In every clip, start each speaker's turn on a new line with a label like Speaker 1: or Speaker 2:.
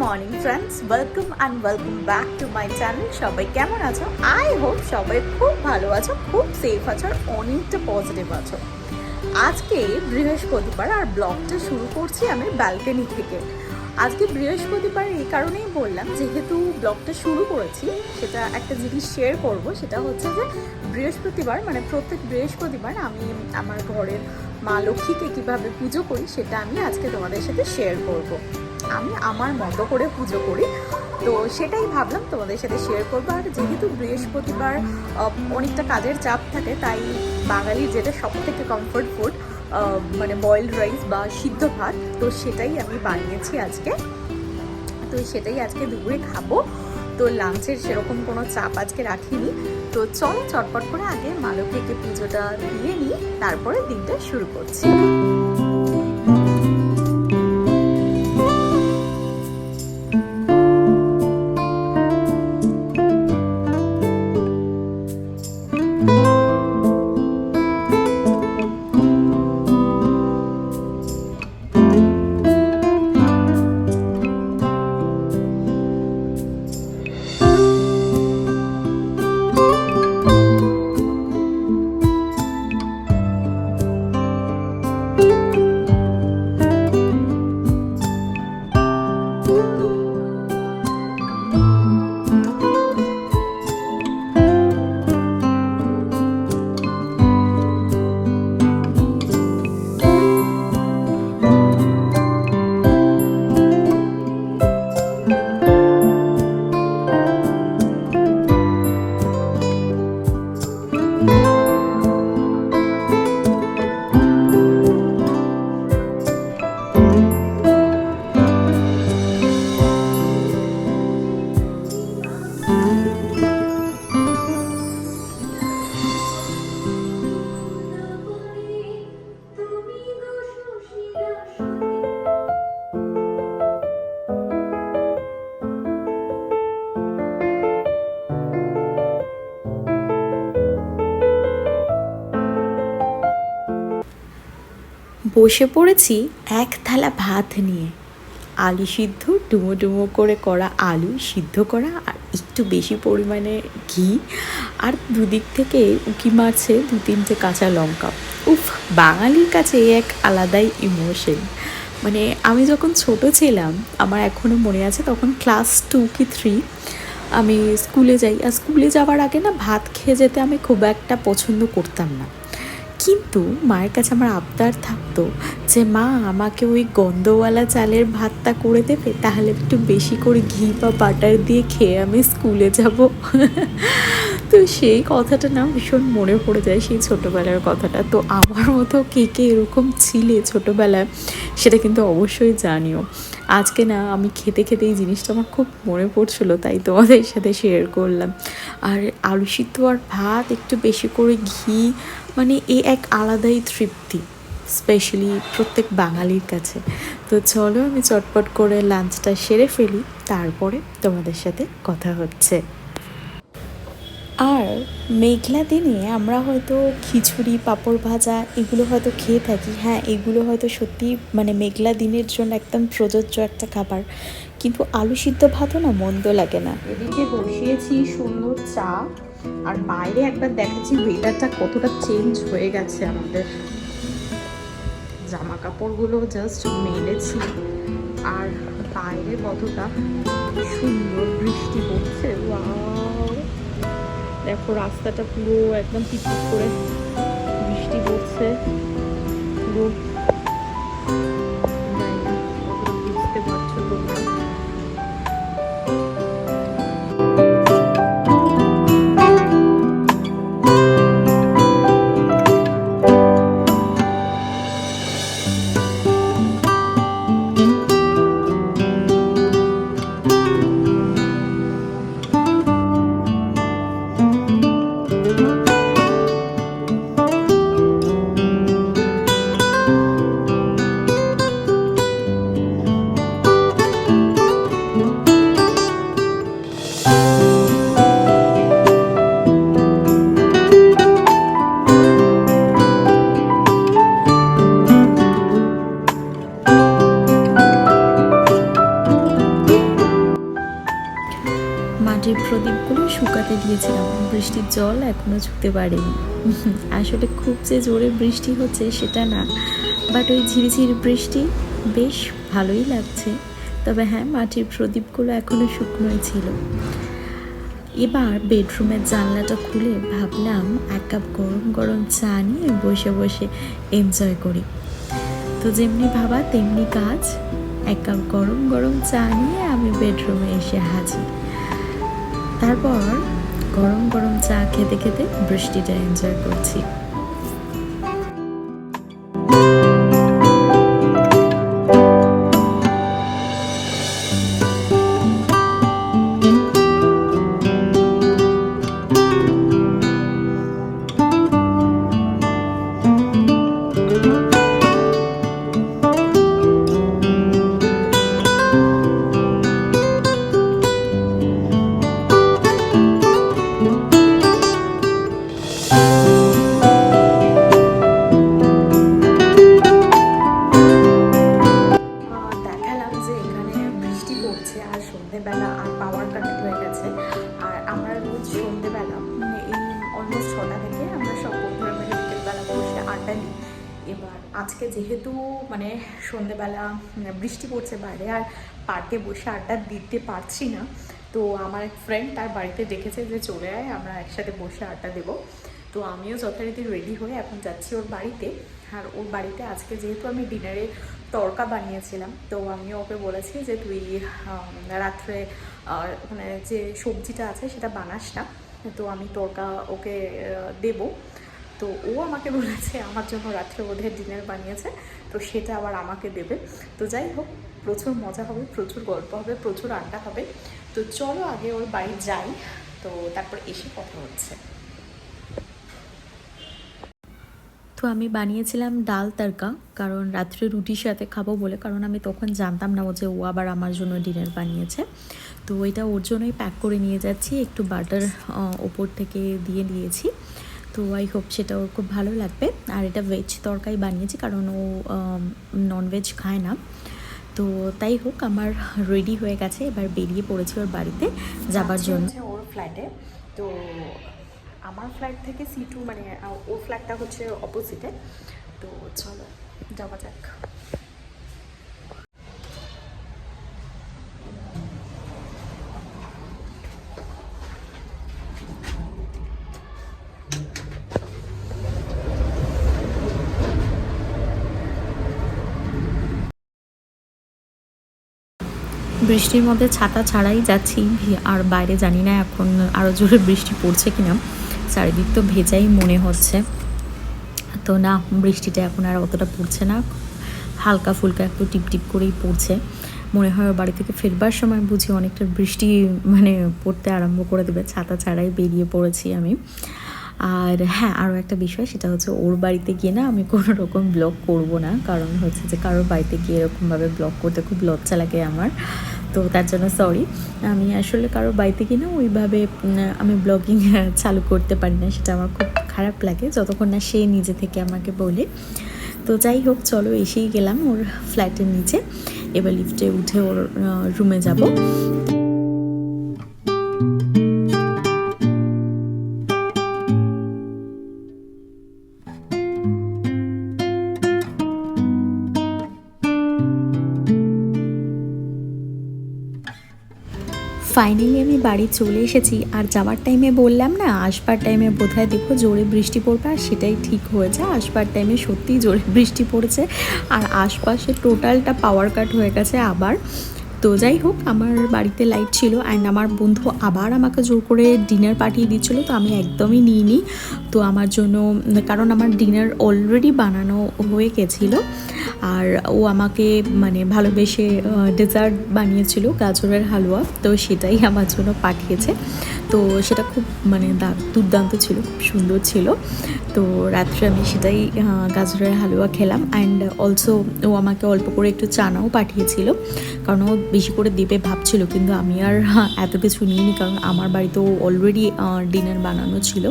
Speaker 1: Morning friends, welcome back to my channel. সবাই কেমন আছো? আই হোপ সবাই খুব ভালো আছো, খুব সেফ আছো আর অনেকটা পজিটিভ আছো। আজকে বৃহস্পতিবার আর ব্লগটা শুরু করছি আমি ব্যালকনি থেকে। আজকে বৃহস্পতিবার এই কারণেই বললাম, যেহেতু ব্লগটা শুরু করেছি সেটা একটা জিনিস শেয়ার করব। সেটা হচ্ছে যে বৃহস্পতিবার মানে প্রত্যেক বৃহস্পতিবার আমি আমার ঘরের মা লক্ষ্মীকে কীভাবে পুজো করি সেটা আমি আজকে তোমাদের সাথে শেয়ার করব। আমি আমার মতো করে পুজো করি, তো সেটাই ভাবলাম তোমাদের সাথে শেয়ার করবো। আর যেহেতু বৃহস্পতিবার অনেকটা কাজের চাপ থাকে, তাই বাঙালির যেটা সব থেকে কমফর্ট ফুড মানে বয়েলড রাইস বা সিদ্ধ ভাত, তো সেটাই আমি বানিয়েছি আজকে। তো সেটাই আজকে দুপুরে খাবো। তো লাঞ্চের সেরকম কোনো চাপ আজকে রাখিনি। তো চলো চটপট করে আগে মা লক্ষ্মীকে পুজোটা দিয়ে নিই, তারপরে দিনটা শুরু করছি। বসে পড়েছি এক থালা ভাত নিয়ে, আলু সিদ্ধ, ডুমো ডুমো করে করা আলু সিদ্ধ করা, আর একটু বেশি পরিমাণে ঘি, আর দুদিক থেকে উকি মারছে 2-3টে কাঁচা লঙ্কা। উফ, বাঙালির কাছে এক আলাদাই ইমোশন। মানে আমি যখন ছোট ছিলাম, আমার এখনও মনে আছে, তখন ক্লাস 2 কি 3 আমি স্কুলে যাই। আর স্কুলে যাওয়ার আগে না ভাত খেয়ে যেতে আমি খুব একটা পছন্দ করতাম না, কিন্তু মায়ের কাছে আমার আবদার থাকতো যে মা আমাকে ওই গন্ধওয়ালা চালের ভাতটা করে দেবে, তাহলে একটু বেশি করে ঘি বা বাটার দিয়ে খেয়ে আমি স্কুলে যাব। তো সেই কথাটা না ভীষণ মনে পড়ে যায়, সেই ছোটোবেলার কথাটা। তো আমার মতো কে কে এরকম ছিলে ছোটোবেলায় সেটা কিন্তু অবশ্যই জানিও। আজকে না আমি খেতে খেতে এই জিনিসটা আমার খুব মনে পড়ছিলো, তাই তোমাদের সাথে শেয়ার করলাম। আর আলু সিদ্ধ আর ভাত, একটু বেশি করে ঘি, মানে এ এক আলাদাই তৃপ্তি, স্পেশালি প্রত্যেক বাঙালির কাছে। তো চলো আমি চটপট করে লাঞ্চটা সেরে ফেলি, তারপরে তোমাদের সাথে কথা হচ্ছে। আর মেঘলা দিনে আমরা হয়তো খিচুড়ি, পাঁপড় ভাজা এগুলো হয়তো খেয়ে থাকি। হ্যাঁ, এগুলো হয়তো সত্যি মানে মেঘলা দিনের জন্য একদম প্রযোজ্য একটা খাবার, কিন্তু আলু সিদ্ধ ভাতও না মন্দ লাগে না। এদিকে বসিয়েছি সুন্দর চা, আর বাইরে একবার দেখাচ্ছি ওয়েদারটা কতটা চেঞ্জ হয়ে গেছে। আমাদের জামা কাপড়গুলো জাস্ট মেলেছি, আর বাইরে কতটা সুন্দর বৃষ্টি পড়ছে। ওয়াও, দেখো রাস্তাটা পুরো একদম পিটপিট করে বৃষ্টি পড়ছে পুরো। বুঝতে পারছো তোমরা? প্রদীপগুলো শুকাতে দিয়েছিলাম, বৃষ্টির জল এখনও ছুঁতে পারেনি। আসলে খুব যে জোরে বৃষ্টি হচ্ছে সেটা না, বাট ওই ঝিরিঝিরি বৃষ্টি বেশ ভালোই লাগছে। তবে হ্যাঁ, মাটির প্রদীপগুলো এখনও শুকনোই ছিল। এবার বেডরুমের জানলাটা খুলে ভাবলাম এক কাপ গরম গরম চা নিয়ে বসে বসে এনজয় করি। তো যেমনি ভাবা তেমনি কাজ, এক কাপ গরম গরম চা নিয়ে আমি বেডরুমে এসে হাজির। তারপর গরম গরম চা খেতে খেতে বৃষ্টিটা এনজয় করছি। আর সন্ধ্যেবেলা আর পাওয়ার কাট হয়ে গেছে। আর আমরা রোজ সন্ধ্যেবেলা এই অলমোস্ট 6টা থেকে আমরা সব বন্ধুরা মিলে বিকেলবেলা বসে আড্ডা দিই। এবার আজকে যেহেতু মানে সন্ধ্যেবেলা বৃষ্টি পড়ছে বাইরে, আর পার্কে বসে আড্ডা দিতে পারছি না, তো আমার এক ফ্রেন্ড তার বাড়িতে ডেকেছে যে চলে আয়, আমরা একসাথে বসে আড্ডা দেবো। তো আমিও যথারীতি রেডি হয়ে এখন যাচ্ছি ওর বাড়িতে। আর ওর বাড়িতে আজকে যেহেতু আমি ডিনারে তড়কা বানিয়েছিলাম, তো আমিও ওকে বলেছি যে তুই রাত্রে মানে যে সবজিটা আছে সেটা বানাস না, তো আমি তড়কা ওকে দেবো। তো ও আমাকে বলেছে আমার জন্য রাত্রে বোধহয় ডিনার বানিয়েছে, তো সেটা আবার আমাকে দেবে। তো যাই হোক, প্রচুর মজা হবে, প্রচুর গল্প হবে, প্রচুর আড্ডা হবে। তো চলো আগে ওর বাড়ি যাই, তো তারপর এসে কথা হচ্ছে। তো আমি বানিয়েছিলাম ডাল তড়কা, কারণ রাত্রে রুটির সাথে খাবো বলে, কারণ আমি তখন জানতাম না যে ও আবার আমার জন্য ডিনার বানিয়েছে। তো এটা ওর জন্যই প্যাক করে নিয়ে যাচ্ছি, একটু বাটার ওপর থেকে দিয়ে দিয়েছি। তো আই হোপ সেটা ওর খুব ভালো লাগবে। আর এটা ভেজ তরকারি বানিয়েছি, কারণ ও ননভেজ খায় না। তো তাই হোক, আমার রেডি হয়ে গেছে, এবার বেরিয়ে পড়েছি ওর বাড়িতে যাবার জন্য। ওর ফ্ল্যাটে, তো আমার ফ্ল্যাট থেকে C2 মানে ওর ফ্ল্যাটটা হচ্ছে অপোজিটে। তো চলো যাওয়া যাক। বৃষ্টির মধ্যে ছাতা ছাড়াই যাচ্ছি, আর বাইরে জানি না এখন আরও জোরে বৃষ্টি পড়ছে কিনা, চারিদিক তো ভেজাই মনে হচ্ছে। তো না, বৃষ্টিটা এখন আর অতটা পড়ছে না, হালকা ফুলকা একটু টিপ টিপ করেই পড়ছে। মনে হয় ওর বাড়ি থেকে ফেরবার সময় বুঝি অনেকটা বৃষ্টি মানে পড়তে আরম্ভ করে দেবে, ছাতা ছাড়াই বেরিয়ে পড়েছি আমি। আর হ্যাঁ, আরও একটা বিষয়, সেটা হচ্ছে ওর বাড়িতে গিয়ে না আমি কোনো রকম ব্লগ করব না, কারণ হচ্ছে যে কারোর বাড়িতে গিয়ে এরকমভাবে ব্লগ করতে খুব লজ্জা লাগে আমার। তো তার জন্য সরি, আমি আসলে কারোর বাড়িতে গিয়ে না ওইভাবে আমি ব্লগিং চালু করতে পারি না, সেটা আমার খুব খারাপ লাগে যতক্ষণ না সে নিজে থেকে আমাকে বলে। তো যাই হোক, চলো এসেই গেলাম ওর ফ্ল্যাটের নিচে, এবার লিফটে উঠে ওর রুমে যাব। ফাইনালি আমি বাড়ি চলে এসেছি। আর যাওয়ার টাইমে বললাম না, আসবার টাইমে বোধহয় দেখো জোরে বৃষ্টি পড়বে, আর সেটাই ঠিক হয়েছে। আসবার টাইমে সত্যিই জোরে বৃষ্টি পড়েছে, আর আশপাশে টোটালটা পাওয়ার কাট হয়ে গেছে আবার। তো যাই হোক, আমার বাড়িতে লাইট ছিল, অ্যান্ড আমার বন্ধু আবার আমাকে জোর করে ডিনার পাঠিয়ে দিচ্ছিলো, তো আমি একদমই নিইনি। তো আমার জন্য, কারণ আমার ডিনার অলরেডি বানানো হয়ে গেছিলো, আর ও আমাকে মানে ভালোবেসে ডেজার্ট বানিয়েছিল, গাজরের হালুয়া, তো সেটাই আমার জন্য পাঠিয়েছে। তো সেটা খুব মানে দুর্দান্ত ছিল, খুব সুন্দর ছিল। তো রাত্রে আমি সেটাই গাজরের হালুয়া খেলাম, অ্যান্ড অলসো ও আমাকে অল্প করে একটু চানাও পাঠিয়েছিল, কারণ ও বেশি করে দেবে ভাবছিল, কিন্তু আমি আর এত কিছু নিইনি, কারণ আমার বাড়িতেও অলরেডি ডিনার বানানো ছিল।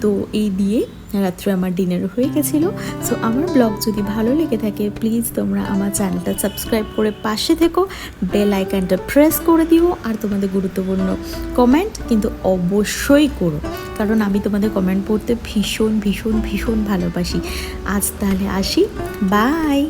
Speaker 1: তো এই দিয়ে রাত্রে আমার ডিনার হয়ে গেছিলো। সো আমার ব্লগ যদি ভালো লেগে থাকে প্লিজ তোমরা আমার চ্যানেলটা সাবস্ক্রাইব করে পাশে থেকো, বেল আইকনটা প্রেস করে দিও, আর তোমাদের গুরুত্বপূর্ণ কমেন্ট কিন্তু অবশ্যই করো, কারণ আমি তোমাদের কমেন্ট পড়তে ভীষণ ভীষণ ভীষণ ভালোবাসি। আজ তাহলে আসি, বাই।